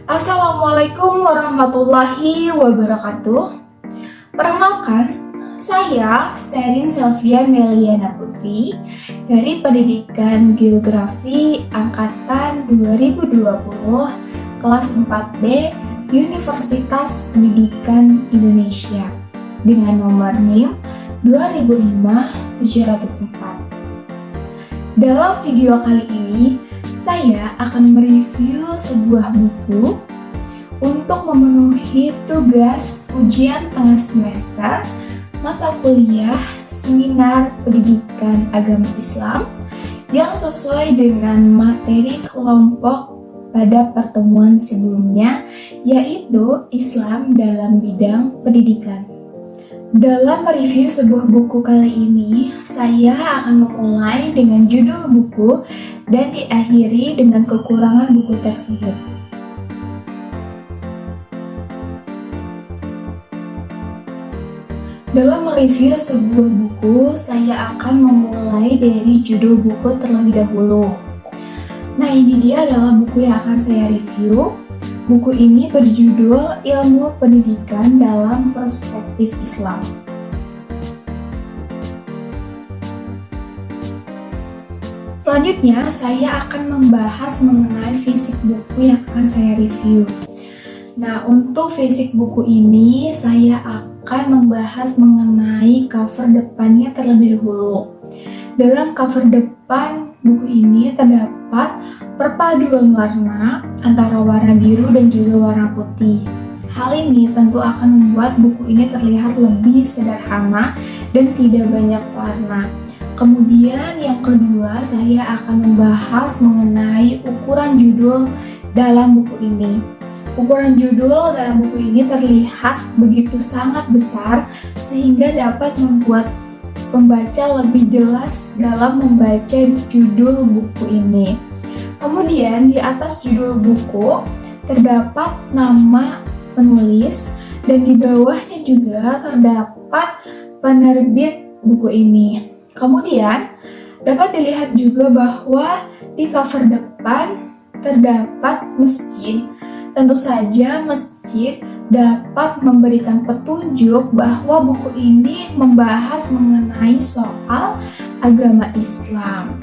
Assalamualaikum warahmatullahi wabarakatuh. Perkenalkan, saya Sherin Selvia Meliana Putri dari Pendidikan Geografi Angkatan 2020 kelas 4B Universitas Pendidikan Indonesia dengan nomor NIM 2005-704. Dalam video kali ini, saya akan mereview sebuah buku untuk memenuhi tugas ujian tengah semester mata kuliah Seminar Pendidikan Agama Islam yang sesuai dengan materi kelompok pada pertemuan sebelumnya, yaitu Islam dalam bidang pendidikan. Dalam mereview sebuah buku kali ini, saya akan memulai dengan judul buku dan diakhiri dengan kekurangan buku tersebut. Dalam mereview sebuah buku, saya akan memulai dari judul buku terlebih dahulu. Nah, ini dia adalah buku yang akan saya review. Buku ini berjudul Ilmu Pendidikan dalam Perspektif Islam. Selanjutnya, saya akan membahas mengenai fisik buku yang akan saya review. Nah, untuk fisik buku ini, saya akan membahas mengenai cover depannya terlebih dahulu. Dalam cover depan buku ini terdapat perpaduan warna antara warna biru dan juga warna putih. Hal ini tentu akan membuat buku ini terlihat lebih sederhana dan tidak banyak warna. Kemudian yang kedua, saya akan membahas mengenai ukuran judul dalam buku ini. Ukuran judul dalam buku ini terlihat begitu sangat besar sehingga dapat membuat pembaca lebih jelas dalam membaca judul buku ini. Kemudian di atas judul buku terdapat nama penulis dan di bawahnya juga terdapat penerbit buku ini. Kemudian dapat dilihat juga bahwa di cover depan terdapat masjid. Tentu saja masjid dapat memberikan petunjuk bahwa buku ini membahas mengenai soal agama Islam.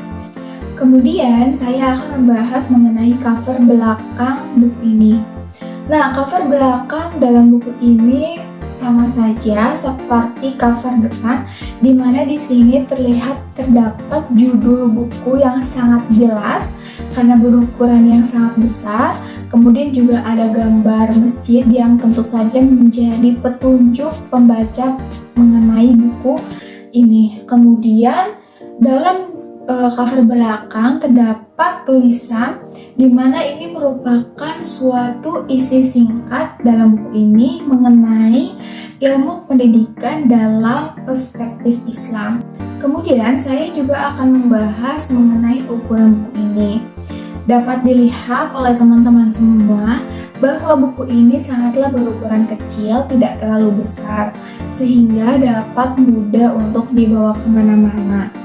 Kemudian saya akan membahas mengenai cover belakang buku ini. Nah, cover belakang dalam buku ini sama saja seperti cover depan, di mana di sini terdapat judul buku yang sangat jelas karena berukuran yang sangat besar. Kemudian juga ada gambar masjid yang tentu saja menjadi petunjuk pembaca mengenai buku ini. Kemudian dalam cover belakang terdapat tulisan di mana ini merupakan suatu isi singkat dalam buku ini mengenai ilmu pendidikan dalam perspektif Islam. Kemudian saya juga akan membahas mengenai ukuran buku ini. Dapat dilihat oleh teman-teman semua bahwa buku ini sangatlah berukuran kecil, tidak terlalu besar, sehingga dapat mudah untuk dibawa kemana-mana.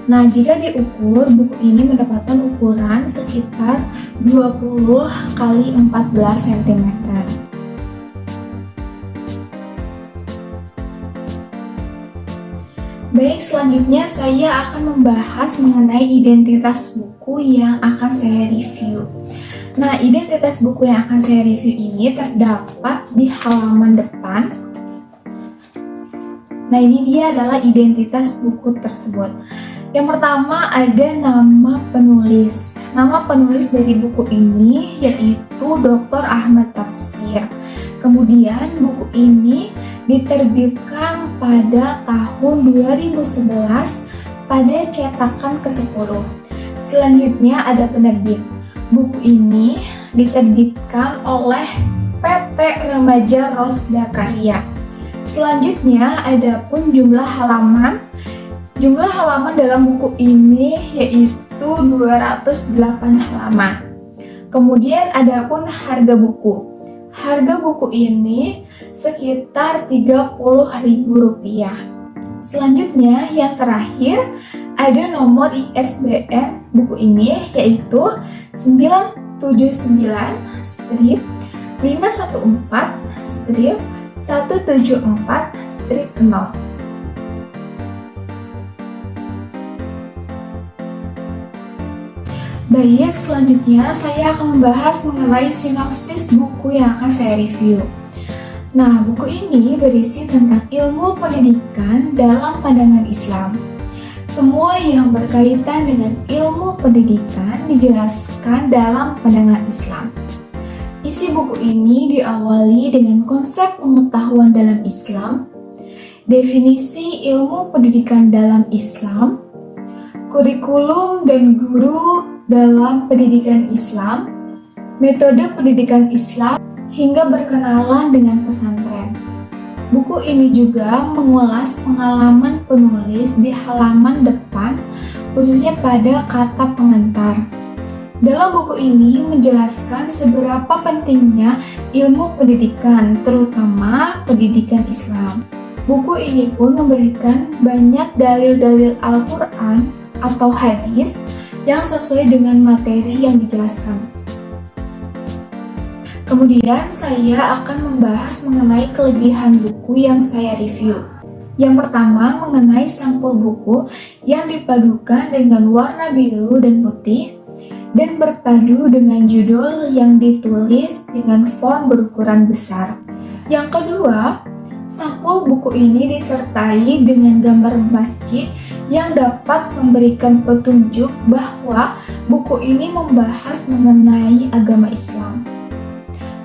Nah, jika diukur, buku ini mendapatkan ukuran sekitar 20 x 14 cm. Baik, selanjutnya saya akan membahas mengenai identitas buku yang akan saya review. Nah, identitas buku yang akan saya review ini terdapat di halaman depan. Nah, ini dia adalah identitas buku tersebut. Yang pertama ada nama penulis. Nama penulis dari buku ini yaitu Dr. Ahmad Tafsir. Kemudian buku ini diterbitkan pada tahun 2011 pada cetakan ke-10. Selanjutnya ada penerbit. Buku ini diterbitkan oleh PT Remaja Rosda Karya. Selanjutnya ada pun jumlah halaman. Jumlah halaman dalam buku ini yaitu 208 halaman. Kemudian ada pun harga buku. Harga buku ini sekitar Rp30.000. Selanjutnya yang terakhir ada nomor ISBN buku ini, yaitu 979-514-174-0. Baik, selanjutnya saya akan membahas mengenai sinopsis buku yang akan saya review. Nah, buku ini berisi tentang ilmu pendidikan dalam pandangan Islam. Semua yang berkaitan dengan ilmu pendidikan dijelaskan dalam pandangan Islam. Isi buku ini diawali dengan konsep pengetahuan dalam Islam, definisi ilmu pendidikan dalam Islam, kurikulum dan guru dalam pendidikan Islam, metode pendidikan Islam, hingga berkenalan dengan pesantren. Buku ini juga mengulas pengalaman penulis di halaman depan, khususnya pada kata pengantar. Dalam buku ini menjelaskan seberapa pentingnya ilmu pendidikan, terutama pendidikan Islam. Buku ini pun memberikan banyak dalil-dalil Al-Quran atau hadis yang sesuai dengan materi yang dijelaskan. Kemudian saya akan membahas mengenai kelebihan buku yang saya review. Yang pertama mengenai sampul buku yang dipadukan dengan warna biru dan putih dan berpadu dengan judul yang ditulis dengan font berukuran besar. Yang kedua, sampul buku ini disertai dengan gambar masjid yang dapat memberikan petunjuk bahwa buku ini membahas mengenai agama Islam.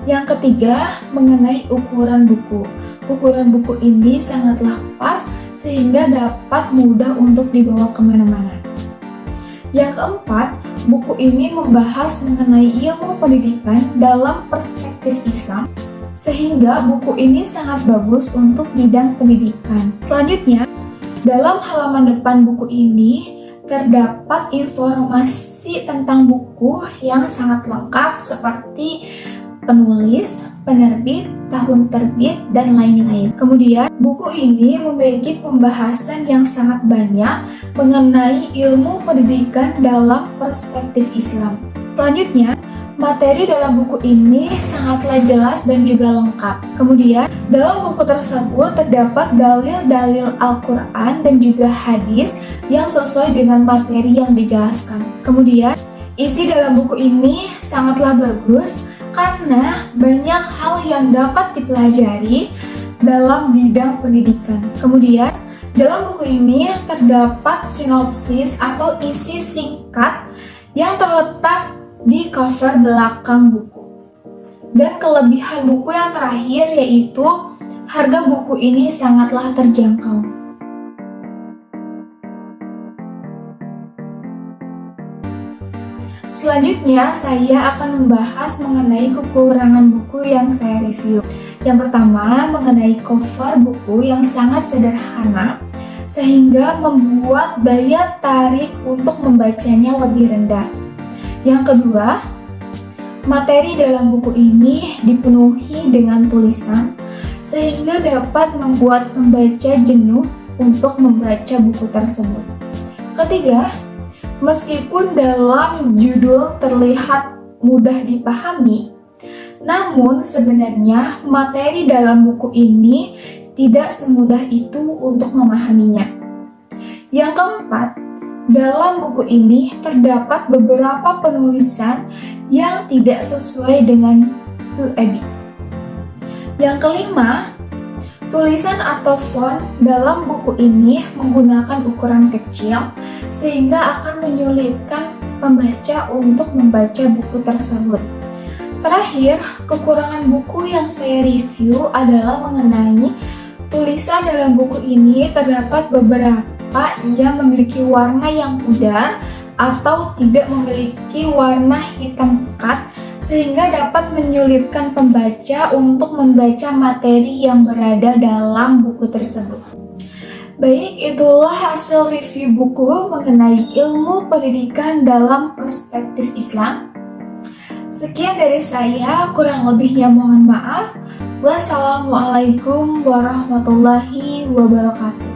Yang ketiga, mengenai ukuran buku. Ukuran buku ini sangatlah pas sehingga dapat mudah untuk dibawa kemana-mana. Yang keempat, buku ini membahas mengenai ilmu pendidikan dalam perspektif Islam, sehingga buku ini sangat bagus untuk bidang pendidikan. Selanjutnya, dalam halaman depan buku ini terdapat informasi tentang buku yang sangat lengkap seperti penulis, penerbit, tahun terbit, dan lain-lain. Kemudian, buku ini memiliki pembahasan yang sangat banyak mengenai ilmu pendidikan dalam perspektif Islam. Selanjutnya, materi dalam buku ini sangatlah jelas dan juga lengkap. Kemudian, dalam buku tersebut terdapat dalil-dalil Al-Quran dan juga hadis yang sesuai dengan materi yang dijelaskan. Kemudian, isi dalam buku ini sangatlah bagus karena banyak hal yang dapat dipelajari dalam bidang pendidikan. Kemudian, dalam buku ini terdapat sinopsis atau isi singkat yang terletak di cover belakang buku. Dan kelebihan buku yang terakhir yaitu harga buku ini sangatlah terjangkau. Selanjutnya saya akan membahas mengenai kekurangan buku yang saya review. Yang pertama mengenai cover buku yang sangat sederhana sehingga membuat daya tarik untuk membacanya lebih rendah. Yang kedua, materi dalam buku ini dipenuhi dengan tulisan sehingga dapat membuat pembaca jenuh untuk membaca buku tersebut. Ketiga, meskipun dalam judul terlihat mudah dipahami, namun sebenarnya materi dalam buku ini tidak semudah itu untuk memahaminya. Yang keempat, dalam buku ini terdapat beberapa penulisan yang tidak sesuai dengan UEB. Yang kelima, tulisan atau font dalam buku ini menggunakan ukuran kecil sehingga akan menyulitkan pembaca untuk membaca buku tersebut. Terakhir, kekurangan buku yang saya review adalah mengenai tulisan dalam buku ini terdapat beberapa yang memiliki warna yang pudar atau tidak memiliki warna hitam pekat sehingga dapat menyulitkan pembaca untuk membaca materi yang berada dalam buku tersebut. Baik, itulah hasil review buku mengenai ilmu pendidikan dalam perspektif Islam. Sekian dari saya, kurang lebihnya mohon maaf. Wassalamualaikum warahmatullahi wabarakatuh.